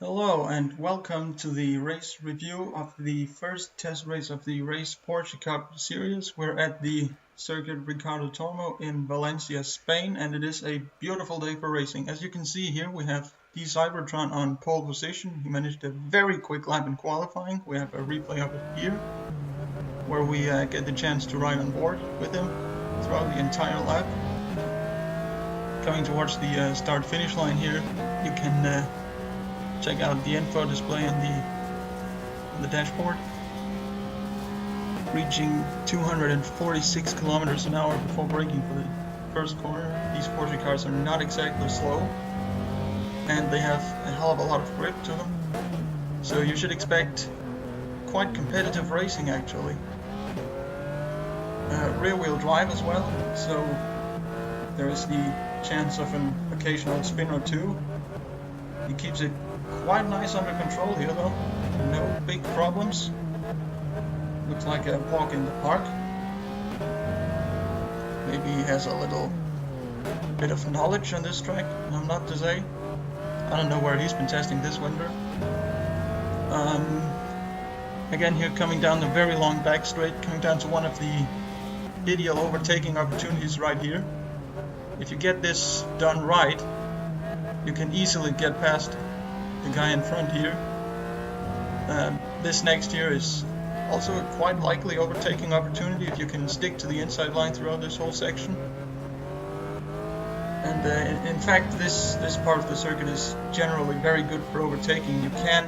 Hello and welcome to the race review of the first test race of the RACE Porsche Cup series. We're at the Circuit Ricardo Tormo in Valencia, Spain, and it is a beautiful day for racing. As you can see here, we have Cybertron on pole position. He managed a very quick lap in qualifying. We have a replay of it here, where we get the chance to ride on board with him throughout the entire lap. Coming towards the start-finish line here, you can check out the info display on the dashboard. Reaching 246 kilometers an hour before braking for the first corner. These Porsche cars are not exactly slow, and they have a hell of a lot of grip to them. So you should expect quite competitive racing actually. Rear-wheel drive as well, so there is the chance of an occasional spin or two. He keeps it quite nice under control here though, no big problems. Looks like a walk in the park. Maybe he has a little bit of knowledge on this track, I'm not to say. I don't know where he's been testing this winter. Again here coming down the very long back straight, coming down to one of the ideal overtaking opportunities right here. If you get this done right, you can easily get past the guy in front here. This next here is also a quite likely overtaking opportunity if you can stick to the inside line throughout this whole section. And in fact, this part of the circuit is generally very good for overtaking. You can,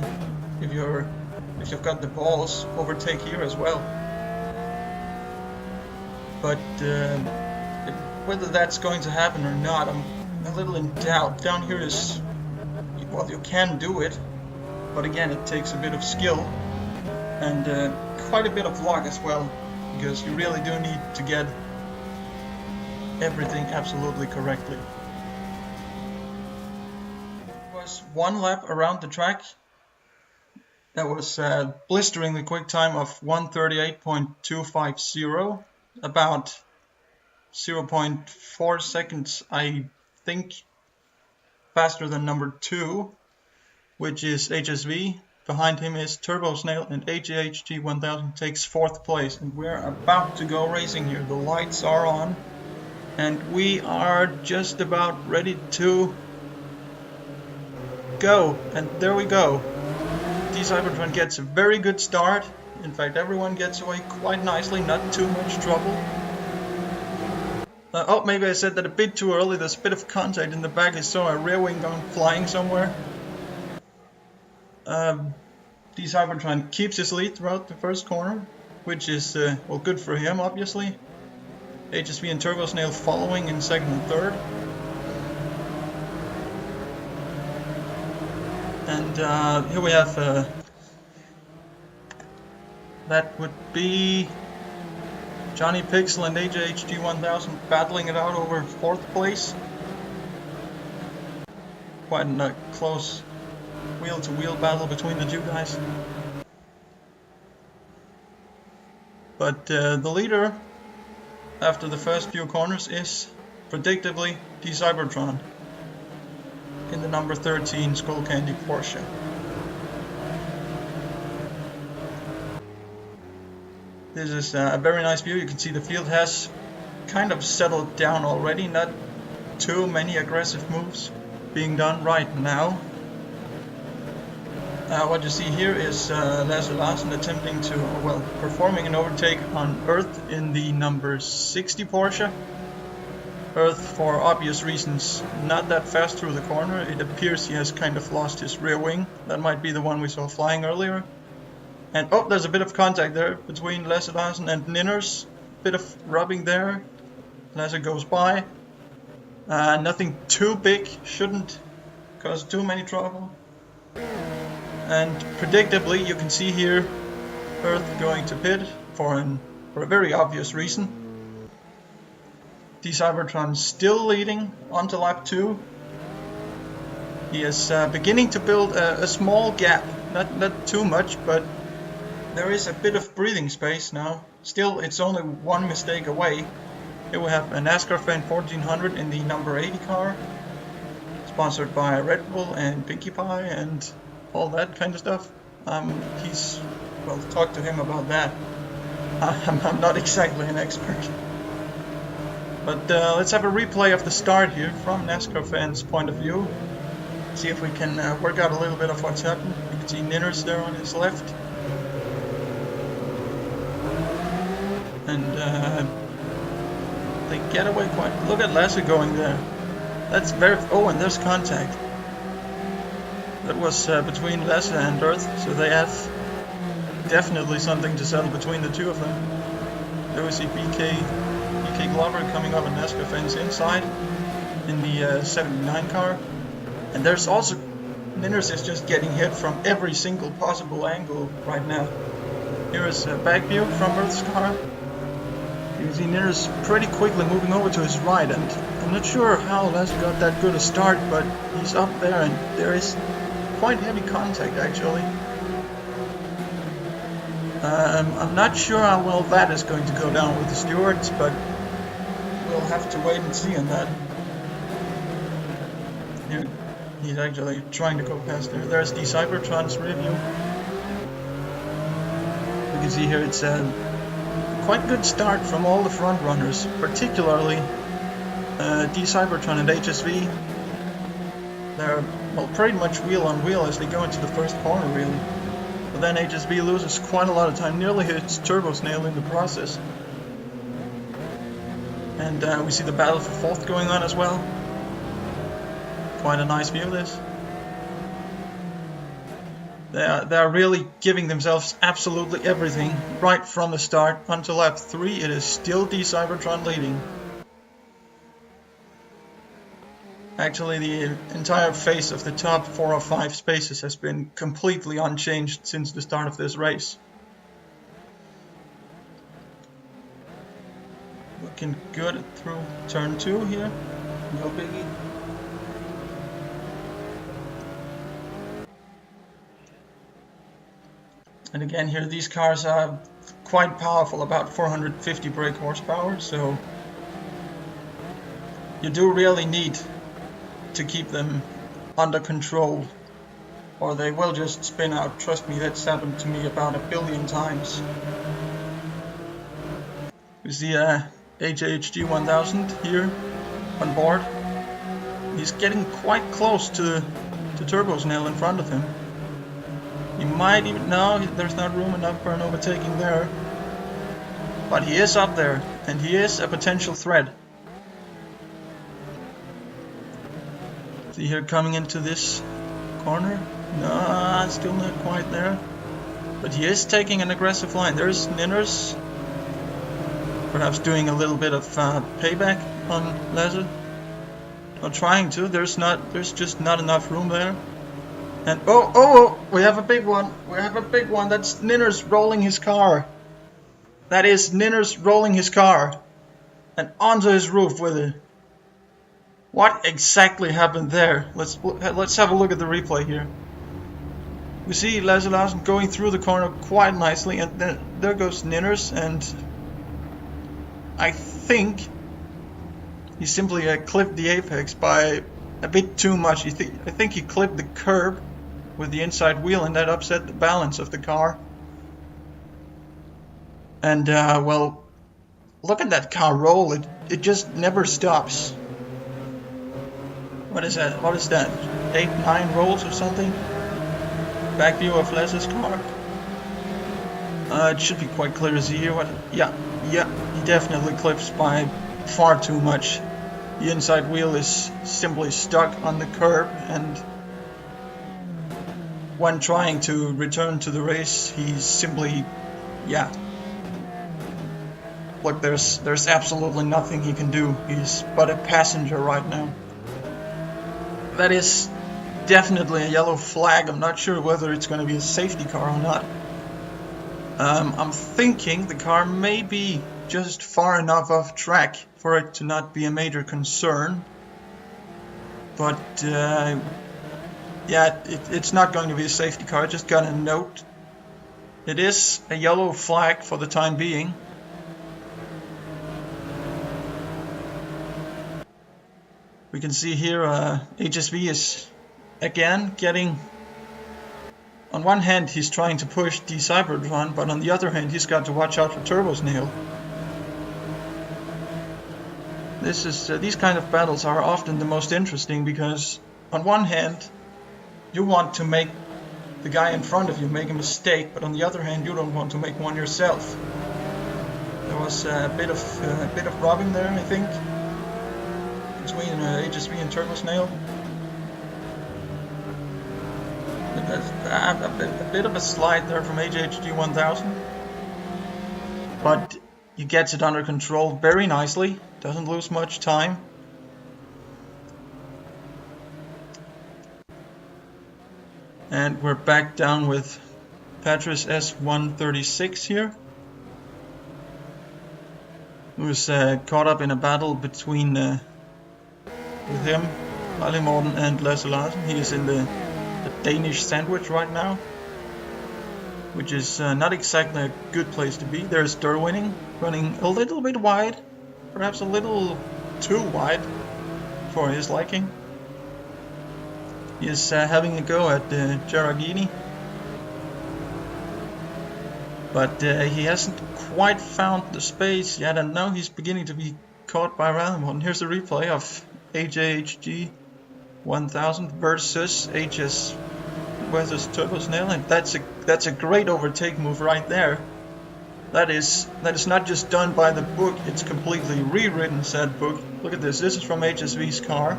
if you've got the balls, overtake here as well. But whether that's going to happen or not, I'm a little in doubt. Down here is, well, you can do it, but again it takes a bit of skill and quite a bit of luck as well, because you really do need to get everything absolutely correctly. It was one lap around the track. That was a blisteringly quick time of 1:38.250, about 0.4 seconds, I think, faster than number 2, which is HSV. Behind him is Turbo Snail, and AJHG 1000 takes 4th place. And we're about to go racing here. The lights are on, and we are just about ready to go. And there we go. Cybertron gets a very good start. In fact, everyone gets away quite nicely, not too much trouble. Oh, maybe I said that a bit too early. There's a bit of contact in the back. I saw a rear wing going flying somewhere. Cybertron keeps his lead throughout the first corner, which is, well, good for him, obviously. HSV and Turbo Snail following in second and third. And here we have, that would be Johnny Pixel and AJHG 1000 battling it out over 4th place. Quite a close wheel-to-wheel battle between the two guys. But the leader after the first few corners is predictably Cybertron in the number 13 Skullcandy Porsche. This is a very nice view. You can see the field has kind of settled down already, not too many aggressive moves being done right now. What you see here is Lasse Larsen attempting to, well, performing an overtake on Earth in the number 60 Porsche. Earth, for obvious reasons, not that fast through the corner. It appears he has kind of lost his rear wing. That might be the one we saw flying earlier. And oh, there's a bit of contact there between Lasse Larsen and Ninners. Bit of rubbing there. Lasse goes by. Nothing too big, shouldn't cause too many trouble. And predictably, you can see here Earth going to pit for a very obvious reason. Cybertron still leading onto lap 2. He is beginning to build a small gap, not too much, but there is a bit of breathing space now. Still, it's only one mistake away. Here we have a NASCAR Fan 1400 in the number 80 car, sponsored by Red Bull and Pinkie Pie and all that kind of stuff. He's, well, talk to him about that. I'm not exactly an expert. But let's have a replay of the start here from NASCAR fans' point of view. See if we can work out a little bit of what's happened. You can see Ninners there on his left. And they get away quite... Look at Lasse going there. That's very... Oh, and there's contact. That was between Lasse and Earth, so they have definitely something to settle between the two of them. There we see BK Glover coming up on NASCAR fans inside in the 79 car. And there's also... Ninners is just getting hit from every single possible angle right now. Here is a back view from Earth's car. You can see Ninners pretty quickly moving over to his right, and I'm not sure how Lasse got that good a start, but he's up there and there is quite heavy contact actually. I'm not sure how well that is going to go down with the stewards, but we'll have to wait and see on that. Here, he's actually trying to go past there. There's the Cybertron's rear view. You can see here it's quite good start from all the front runners, particularly D Cybertron and HSV. They're, well, pretty much wheel on wheel as they go into the first corner really. But then HSV loses quite a lot of time, nearly hits Turbo Snail in the process. And we see the battle for fourth going on as well. Quite a nice view of this. They're really giving themselves absolutely everything right from the start. Until lap 3 it is still D Cybertron leading. Actually the entire face of the top 4 or 5 spaces has been completely unchanged since the start of this race. Looking good through turn 2 here. No biggie. And again here these cars are quite powerful, about 450 brake horsepower, so you do really need to keep them under control or they will just spin out. Trust me, that's happened to me about 1 billion times. We see HHG 1000 here on board. He's getting quite close to Turbo Snail in front of him. He might even... No, there's not room enough for an overtaking there. But he is up there, and he is a potential threat. See here coming into this corner. No, still not quite there. But he is taking an aggressive line. There's Ninners. Perhaps doing a little bit of payback on Lasse. Or trying to. There's just not enough room there. And oh, we have a big one. We have a big one. That's Ninners rolling his car. That is Ninners rolling his car. And onto his roof with it. What exactly happened there? Let's have a look at the replay here. We see Lasse Larsen going through the corner quite nicely, and then there goes Ninners, and I think he simply clipped the apex by a bit too much. I think he clipped the curb with the inside wheel, and that upset the balance of the car. And well, look at that car roll. It just never stops. What is that? What is that? 8, 9 rolls or something? Back view of Lasse's car. It should be quite clear to see here. Yeah, he definitely clips by far too much. The inside wheel is simply stuck on the curb, and when trying to return to the race, he's simply, yeah. Look, there's absolutely nothing he can do. He's but a passenger right now. That is definitely a yellow flag. I'm not sure whether it's going to be a safety car or not. I'm thinking the car may be just far enough off track for it to not be a major concern. But yeah, it's not going to be a safety car. I just got a note. It is a yellow flag for the time being. We can see here HSV is again getting on one hand he's trying to push the Cybertron, but on the other hand he's got to watch out for Turbo Snail. These kind of battles are often the most interesting, because on one hand you want to make the guy in front of you make a mistake, but on the other hand you don't want to make one yourself. There was a bit of robbing there, I think, between HSV and Turbo Snail. A bit of a slide there from HHG 1000, but he gets it under control very nicely, doesn't lose much time. And we're back down with Petrus S136 here, who's caught up in a battle between with him, Alimorden, and Lasse Larsen. He is in the Danish sandwich right now, which is not exactly a good place to be. There's Derwinning running a little bit wide, perhaps a little too wide for his liking. He is having a go at Geragini, but he hasn't quite found the space yet, and now he's beginning to be caught by Alimorden. Here's a replay of HHG 1000 versus versus Turbo Snail, and that's a great overtake move right there. That is not just done by the book, it's completely rewritten said book. Look at this. This is from HSV's car.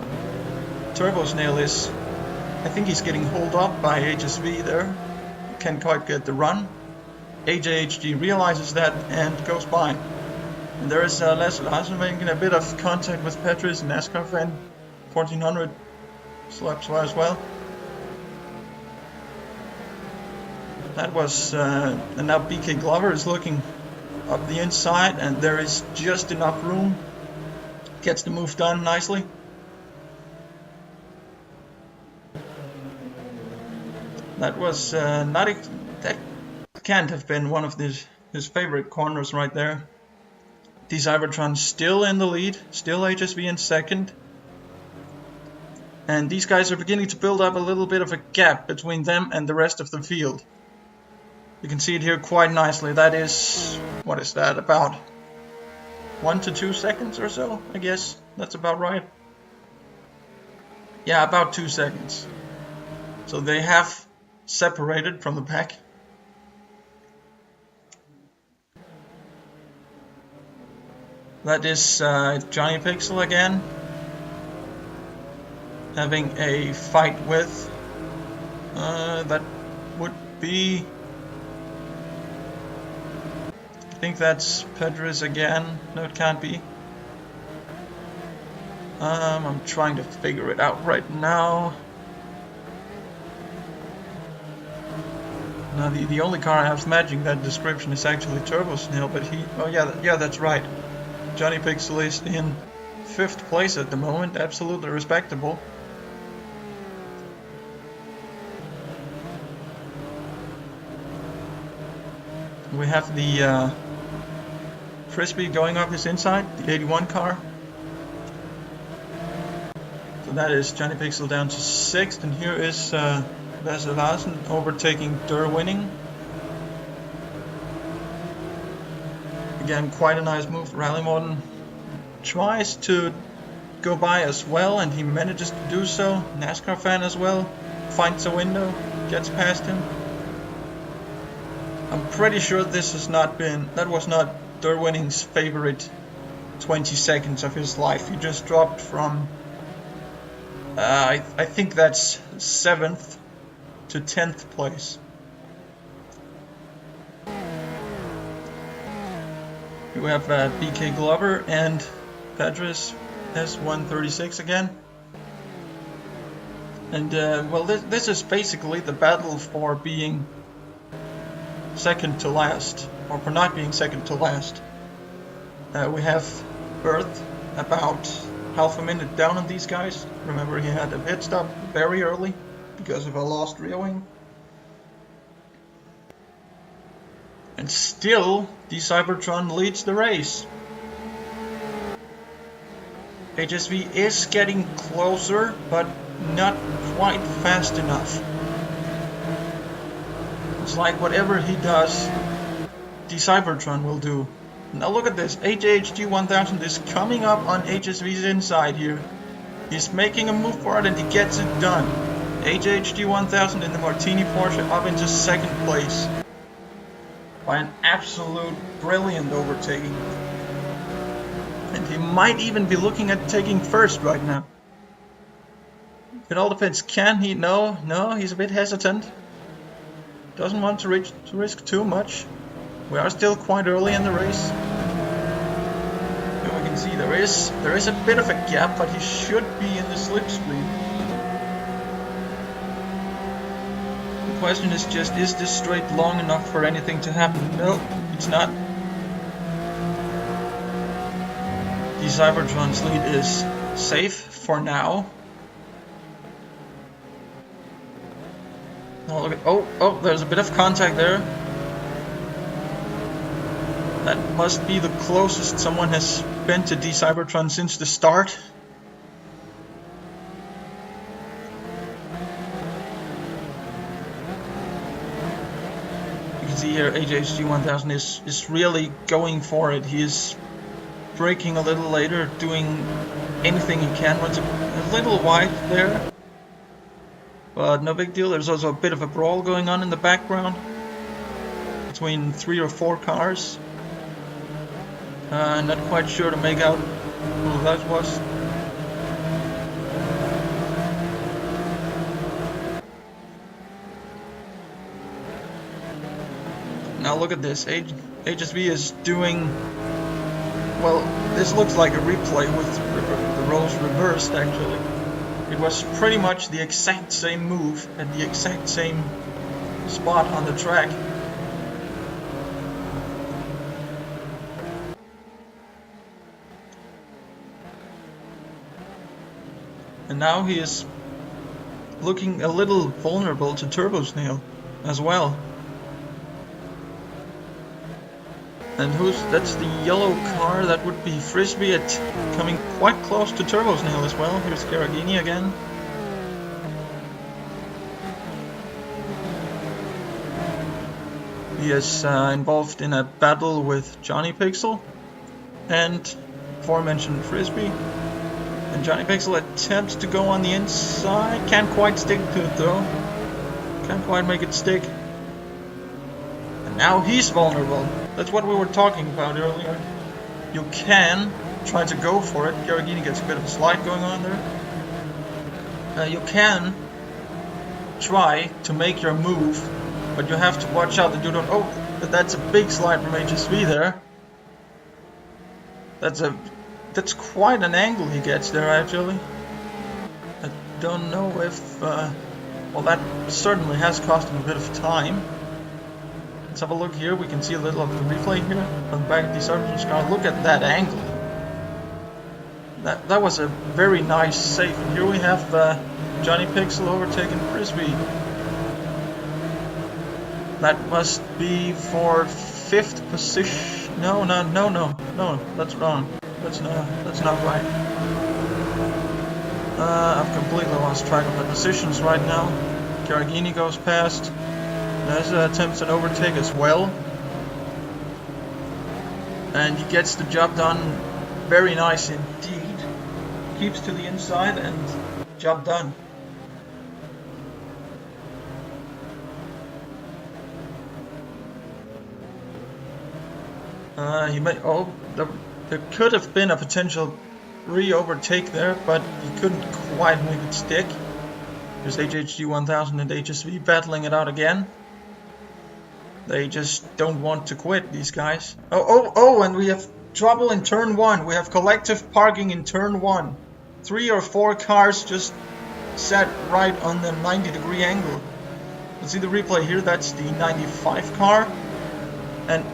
Turbo Snail is, I think he's getting hauled up by HSV there. Can't quite get the run. HHG realizes that and goes by. And there is Lasse Larsen making a bit of contact with Petrus, NASCAR fan, 1400 slaps as well. That was, and now BK Glover is looking up the inside, and there is just enough room. Gets the move done nicely. That was that can't have been one of his favorite corners right there. The Cybertron still in the lead, still HSV in second. And these guys are beginning to build up a little bit of a gap between them and the rest of the field. You can see it here quite nicely. That is, what is that, about 1 to 2 seconds or so, I guess. That's about right. Yeah, about 2 seconds. So they have separated from the pack. That is Johnny Pixel again, having a fight with, that would be, I think that's Petrus again. No, it can't be. I'm trying to figure it out right now. Now the only car I have matching that description is actually Turbo Snail, but he, oh yeah, that's right. Johnny Pixel is in 5th place at the moment, absolutely respectable. We have the Frisbee going up his inside, the 81 car. So that is Johnny Pixel down to 6th, and here is Lasse Larsen overtaking Derwinning. Again, quite a nice move. Alimorden tries to go by as well, and he manages to do so. NASCAR fan as well, finds a window, gets past him. I'm pretty sure this has not been, that was not Derwinning's favorite 20 seconds of his life. He just dropped from, I think that's 7th to 10th place. We have BK Glover and Petrus S136 again. And well, this is basically the battle for being second to last, or for not being second to last. We have Earth about half a minute down on these guys. Remember, he had a pit stop very early because of a lost rear wing. And still, the Cybertron leads the race. HSV is getting closer, but not quite fast enough. looks like whatever he does, the Cybertron will do. Now look at this, HHG 1000 is coming up on HSV's inside here. He's making a move for it and he gets it done. HHG 1000 in the Martini Porsche up into second place. By an absolute brilliant overtaking. And he might even be looking at taking first right now. It all depends. Can he? No, he's a bit hesitant. Doesn't want to risk too much. We are still quite early in the race. And we can see there is a bit of a gap, but he should be in the slipstream. The question is just, is this straight long enough for anything to happen? No, it's not. The Cybertron's lead is safe for now. Oh, look at, oh, there's a bit of contact there. That must be the closest someone has been to the Cybertron since the start. You can see here HHG 1000 is really going for it. He is braking a little later, doing anything he can. Runs a little wide there. But no big deal. There's also a bit of a brawl going on in the background between 3 or 4 cars. Not quite sure to make out who that was. Now look at this. HSV is doing... Well, this looks like a replay with the roles reversed actually. It was pretty much the exact same move at the exact same spot on the track. And now he is looking a little vulnerable to Turbo Snail as well. And that's the yellow car, that would be Frisbee coming quite close to Turbo Snail as well. Here's Carragini again. He is involved in a battle with Johnny Pixel and aforementioned Frisbee. And Johnny Pixel attempts to go on the inside, can't quite stick to it though. Can't quite make it stick. And now he's vulnerable. That's what we were talking about earlier. You can try to go for it. Carragini gets a bit of a slide going on there. You can try to make your move, but you have to watch out that you don't... Oh, that's a big slide from HSV there. That's quite an angle he gets there actually. I don't know if... well, that certainly has cost him a bit of time. Let's have a look here. We can see a little of the replay here on the back of the Cybertron's car. Look at that angle. That was a very nice save. And here we have Johnny Pixel overtaking Frisbee. That must be for 5th position. No, that's wrong. That's not right. I've completely lost track of the positions right now. Carragini goes past. Neza attempts an overtake as well. And he gets the job done very nice indeed. Keeps to the inside and job done. He may... Oh, there could have been a potential re-overtake there, but he couldn't quite make it stick. There's HHG 1000 and HSV battling it out again. They just don't want to quit, these guys. Oh, and we have trouble in turn 1. We have collective parking in turn 1. 3 or 4 cars just sat right on the 90-degree angle. Let's see the replay here. That's the 95 car. And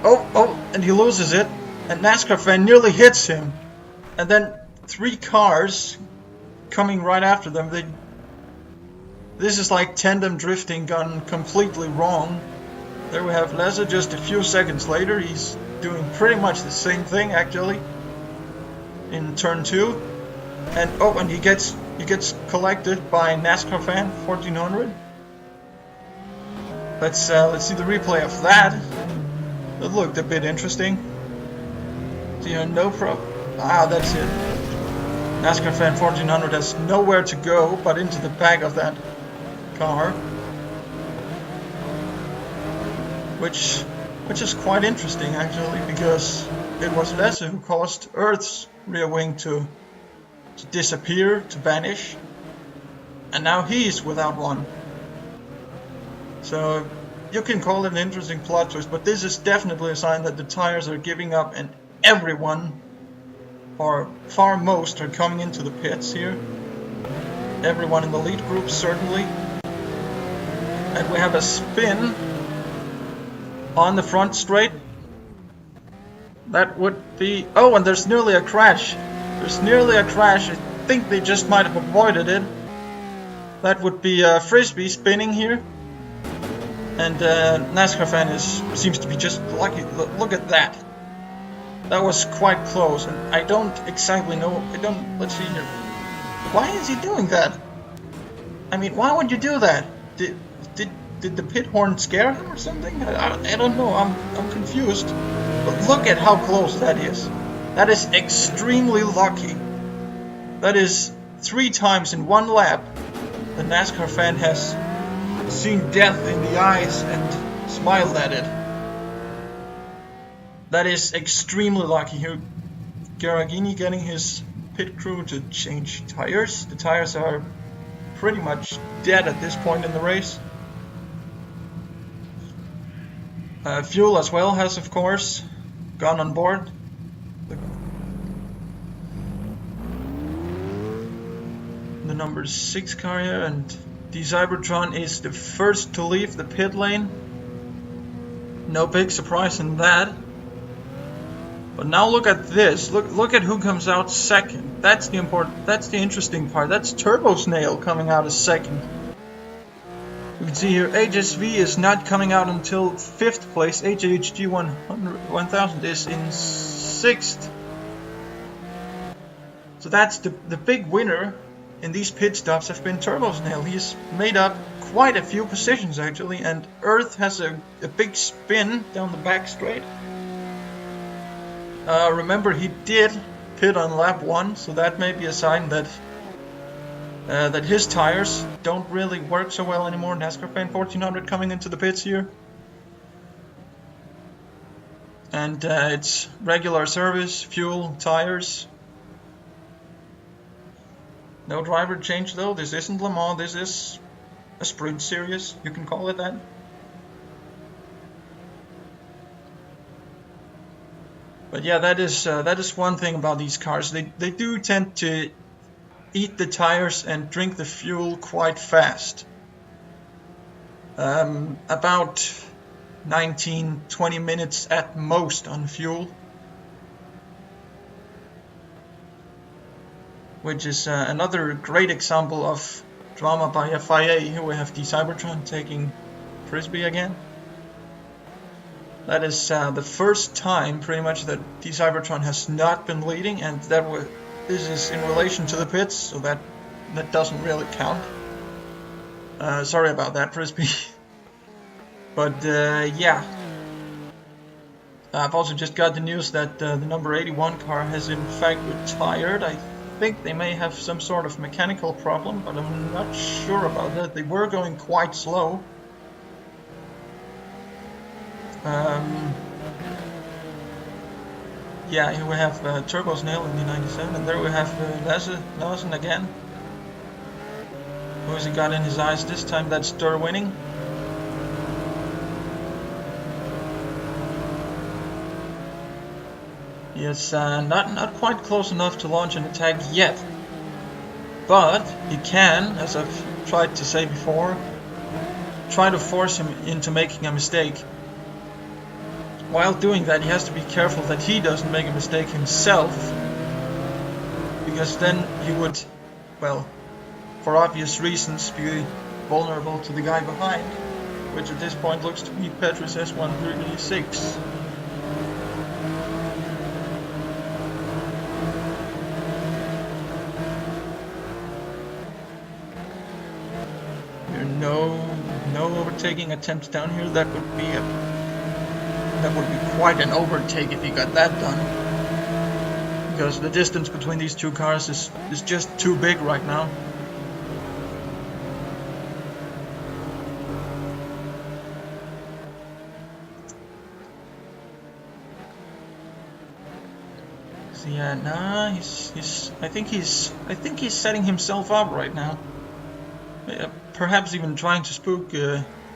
and he loses it. And NASCAR fan nearly hits him. And then 3 cars coming right after them. This is like tandem drifting gone completely wrong. There we have Leza just a few seconds later. He's doing pretty much the same thing actually in turn 2. And he gets collected by NASCAR fan 1400. Let's see the replay of that. That looked a bit interesting. So you have no problem. Ah, that's it. NASCAR Fan 1400 has nowhere to go but into the back of that car, which is quite interesting actually, because it was Lasse who caused Earth's rear wing to disappear, to vanish, and now he's without one. So you can call it an interesting plot twist, but this is definitely a sign that the tires are giving up and everyone, or far most, are coming into the pits here. Everyone in the lead group certainly. And we have a spin on the front straight. That would be... Oh, and there's nearly a crash. There's nearly a crash. I think they just might have avoided it. That would be Frisbee spinning here. And NASCAR Fan seems to be just lucky. Look at that. That was quite close, and I don't exactly know. Let's see here. Why is he doing that? I mean, why would you do that? Did the pit horn scare him or something? I don't know. I'm confused. But look at how close that is. That is extremely lucky. That is 3 times in 1 lap the NASCAR Fan has seen death in the eyes and smiled at it. That is extremely lucky here. Garagini getting his pit crew to change tires. The tires are pretty much dead at this point in the race. Fuel as well has, of course, gone on board. The number 6 car here, and the Cybertron is the first to leave the pit lane. No big surprise in that. But now look at this. Look at who comes out second. That's the interesting part. That's Turbo Snail coming out as second. You can see here HSV is not coming out until 5th place. HHG 1000 is in 6th. So that's the big winner in these pit stops have been Turbo Snail. He's made up quite a few positions actually, and Earth has a big spin down the back straight. Remember, he did pit on lap 1, so that may be a sign that that his tires don't really work so well anymore. NASCAR Fan 1400 coming into the pits here. And it's regular service, fuel, tires. No driver change though. This isn't Le Mans, this is a sprint series, you can call it that. But yeah, that is one thing about these cars. They do tend to eat the tires and drink the fuel quite fast. About 19-20 minutes at most on fuel. Which is another great example of drama by FIA. Here we have the Cybertron taking Frisbee again. That is the first time, pretty much, that the Cybertron has not been leading, and this is in relation to the pits, so that doesn't really count. Sorry about that, Frisbee. But yeah, I've also just got the news that the number 81 car has in fact retired. I think they may have some sort of mechanical problem, but I'm not sure about that. They were going quite slow. Yeah, here we have Turbo Snail in the 97, and there we have Larsen again. Who has he got in his eyes this time? That's Stur winning. He is not quite close enough to launch an attack yet, but he can, as I've tried to say before, try to force him into making a mistake. While doing that, he has to be careful that he doesn't make a mistake himself, because then he would, well, for obvious reasons, be vulnerable to the guy behind, which at this point looks to be Petrus S136. no overtaking attempts down here. That would be quite an overtake if he got that done. Because the distance between these two cars is just too big right now. So yeah, nah, I think he's setting himself up right now. Perhaps even trying to spook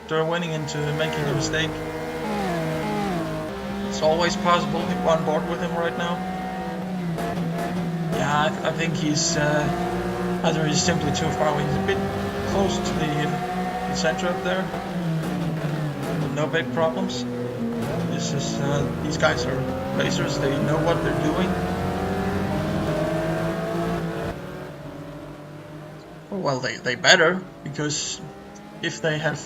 Derwinning into making a mistake. It's always possible. We're on board with him right now. Yeah, I think he's either he's simply too far away. He's a bit close to the center up there. No big problems. This is these guys are racers. They know what they're doing. Well, they better, because if they have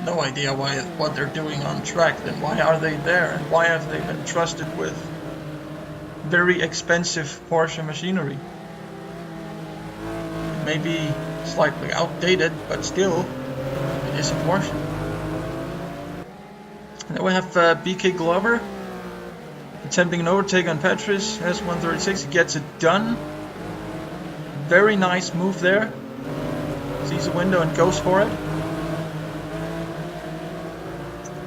no idea what they're doing on track, then why are they there? And why have they been trusted with very expensive Porsche machinery? It may be slightly outdated, but still, it is a Porsche. And then we have BK Glover attempting an overtake on Petrus, S136. He gets it done. Very nice move there. Sees a window and goes for it.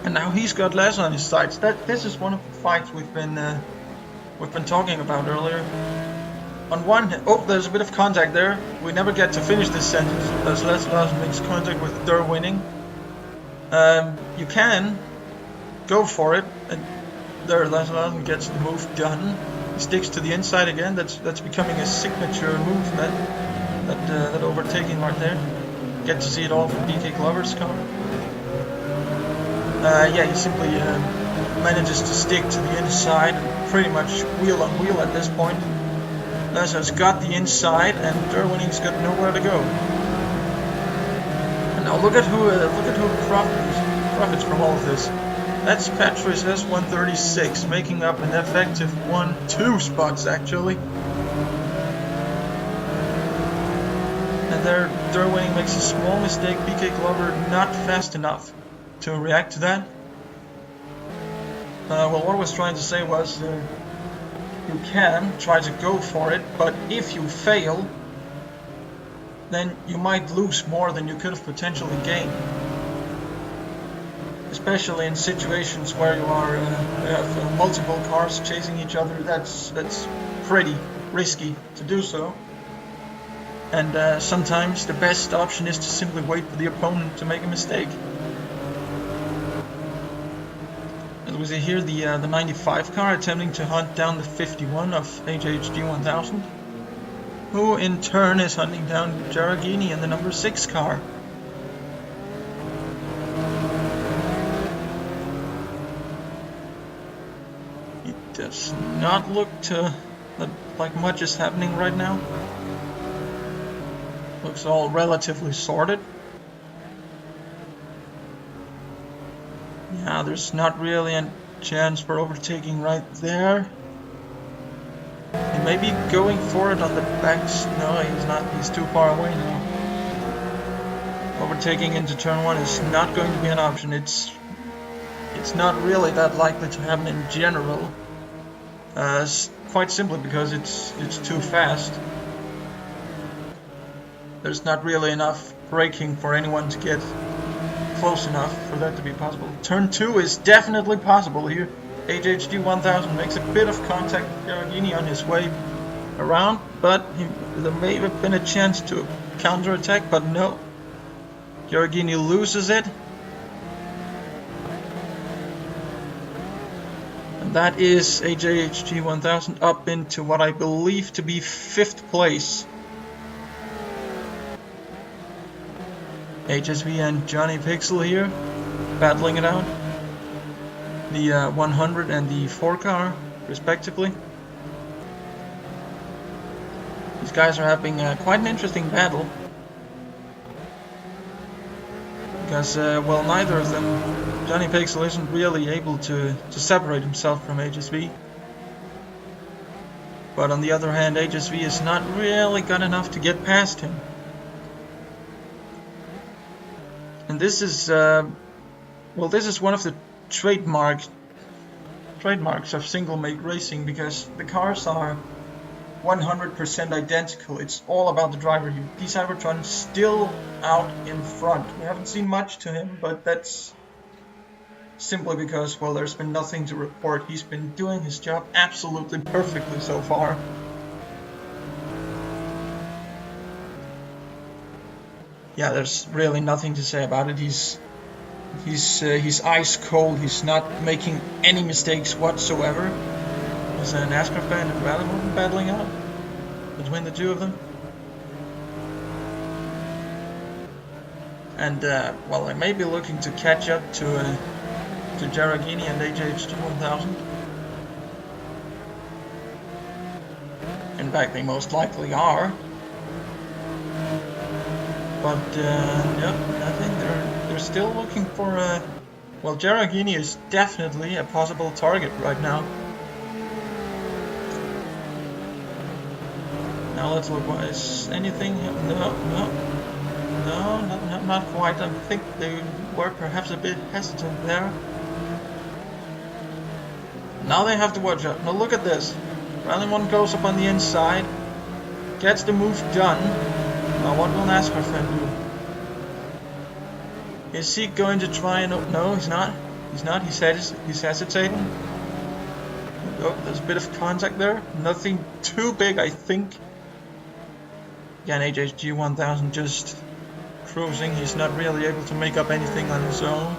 And now he's got less on his sides. This is one of the fights we've been talking about earlier. On one hand, oh, there's a bit of contact there. We never get to finish this sentence as Les Larsen makes contact with Derwinning. You can go for it, and there Les Larsen gets the move done. He sticks to the inside again. That's becoming a signature move. That overtaking right there. Get to see it all from BK Glover's car. Yeah, he simply manages to stick to the inside and pretty much wheel on wheel at this point. Lasso's got the inside and Derwinning's got nowhere to go. And now look at who profits from all of this. That's Petrus S136 making up an effective 1-2 spots actually. And there Derwinning makes a small mistake. BK Glover not fast enough to react to that. Well, what I was trying to say was you can try to go for it, but if you fail, then you might lose more than you could have potentially gained. Especially in situations where you have multiple cars chasing each other. That's pretty risky to do so. And sometimes the best option is to simply wait for the opponent to make a mistake. As we see here, the 95 car attempting to hunt down the 51 of HHG 1000, who in turn is hunting down Giraghini in the number 6 car. It does not look like much is happening right now. Looks all relatively sorted. Yeah, there's not really a chance for overtaking right there. He may be going for it on the backs. No, he's not. He's too far away now. Overtaking into turn 1 is not going to be an option. It's not really that likely to happen in general. Quite simply because it's too fast. There's not really enough braking for anyone to get close enough for that to be possible. Turn 2 is definitely possible here. HHG 1000 makes a bit of contact with Giraghini on his way around, but there may have been a chance to counterattack, but no. Giraghini loses it. And that is HHG 1000 up into what I believe to be 5th place. HSV and Johnny Pixel here, battling it out. The 100 and the 4 car, respectively. These guys are having quite an interesting battle. Because, well, neither of them, Johnny Pixel isn't really able to separate himself from HSV. But on the other hand, HSV is not really good enough to get past him. And this is, well, this is one of the trademarks of single-make racing, because the cars are 100% identical. It's all about the driver here. D-Cybertron still out in front. We haven't seen much to him, but that's simply because, well, there's been nothing to report. He's been doing his job absolutely perfectly so far. Yeah, there's really nothing to say about it. He's ice cold. He's not making any mistakes whatsoever. There's a NASCAR fan and Rally Morton battling out between the two of them. And well, they may be looking to catch up to Jaragini and AJHG 1000. In fact, they most likely are. But no, nothing. They're still looking for well, Jaragini is definitely a possible target right now. Now let's look. Is anything? No, not quite. I think they were perhaps a bit hesitant there. Now they have to watch out. Now look at this. Rally 1 goes up on the inside, gets the move done. Now what will NASCAR fan do? Is he going to try and... No, he's not. He's not. He's hesitating. Oh, there's a bit of contact there. Nothing too big, I think. Yeah, an HHG 1000 just cruising. He's not really able to make up anything on his own.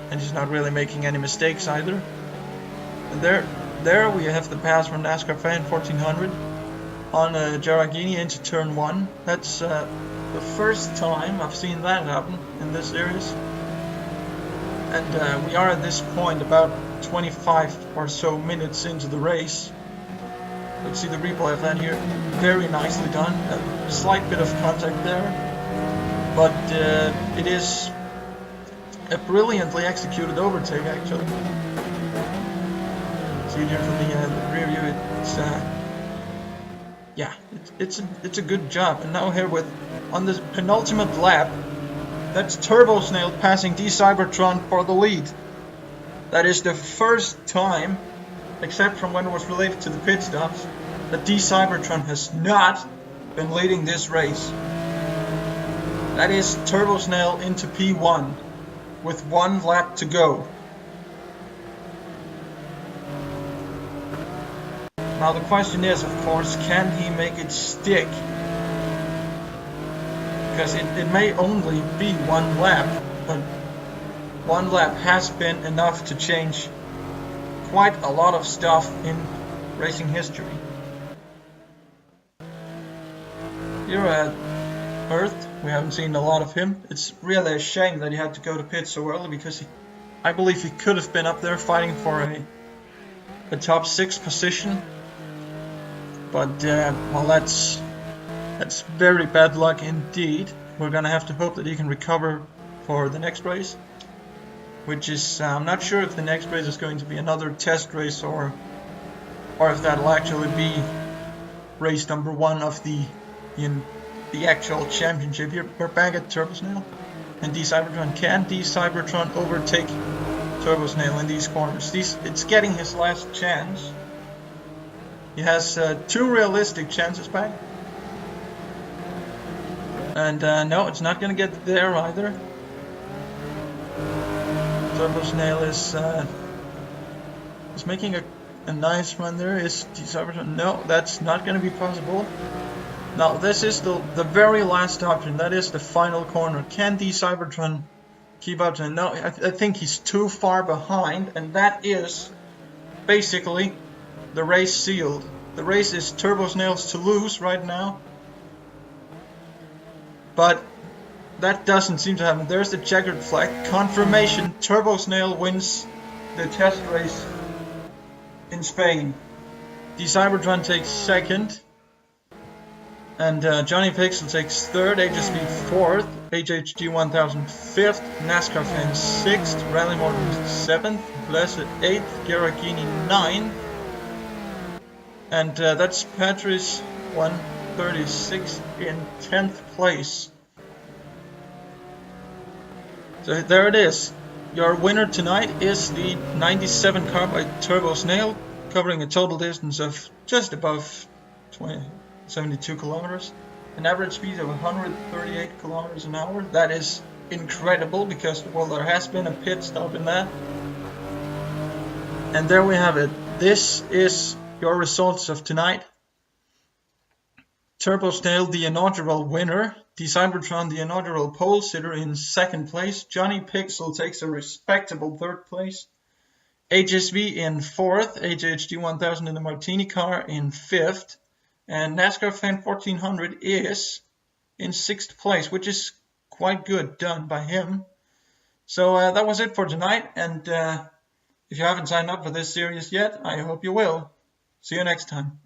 And he's not really making any mistakes either. And there we have the pass from NASCAR fan 1400 on Jaragini into turn 1. That's the first time I've seen that happen in this series. And we are at this point about 25 or so minutes into the race. Let's see the replay of that here. Very nicely done. A slight bit of contact there, but it is a brilliantly executed overtake, actually. See here from the rear view. It's yeah, it's a good job. And now here on this penultimate lap, that's Turbo Snail passing D-Cybertron for the lead. That is the first time, except from when it was related to the pit stops, that D-Cybertron has not been leading this race. That is Turbo Snail into P1 with 1 lap to go. Now the question is, of course, can he make it stick? Because it may only be 1 lap, but 1 lap has been enough to change quite a lot of stuff in racing history. Here at Earth, we haven't seen a lot of him. It's really a shame that he had to go to pit so early, because I believe he could have been up there fighting for a top 6 position. But well, that's very bad luck indeed. We're gonna have to hope that he can recover for the next race, which is I'm not sure if the next race is going to be another test race or if that'll actually be race number 1 of the actual championship. Here we're back at Turbo Snail and D-Cybertron. Can D-Cybertron overtake Turbo Snail in these corners? It's getting his last chance. He has 2 realistic chances back. And no, it's not going to get there either. Turbo Snail is making a nice run there. Is D-Cybertron? No, that's not going to be possible. Now this is the very last option. That is the final corner. Can D-Cybertron keep up to? No, I think he's too far behind, and that is basically the race sealed. The race is Turbo Snail's to lose right now. But that doesn't seem to happen. There's the checkered flag. Confirmation. Turbo Snail wins the test race in Spain. D-Cybertron takes 2nd. And Johnny Pixel takes 3rd. HSP 4th. HHG 1000 5th. NASCAR fan 6th. Rally Morton 7th. Blessed 8th. Garagini 9th. And that's Patrice 136 in 10th place. So there it is. Your winner tonight is the 97 car by Turbo Snail, covering a total distance of just above 72 kilometers, an average speed of 138 kilometers an hour. That is incredible because, well, there has been a pit stop in that. And there we have it. This is your results of tonight. Turbo Snail, the inaugural winner. The Cybertron, the inaugural pole sitter, in second place. Johnny Pixel takes a respectable third place. HSV in fourth. AJHD 1000 in the Martini car in fifth. And NASCAR Fan 1400 is in sixth place, which is quite good done by him. So that was it for tonight. And if you haven't signed up for this series yet, I hope you will. See you next time.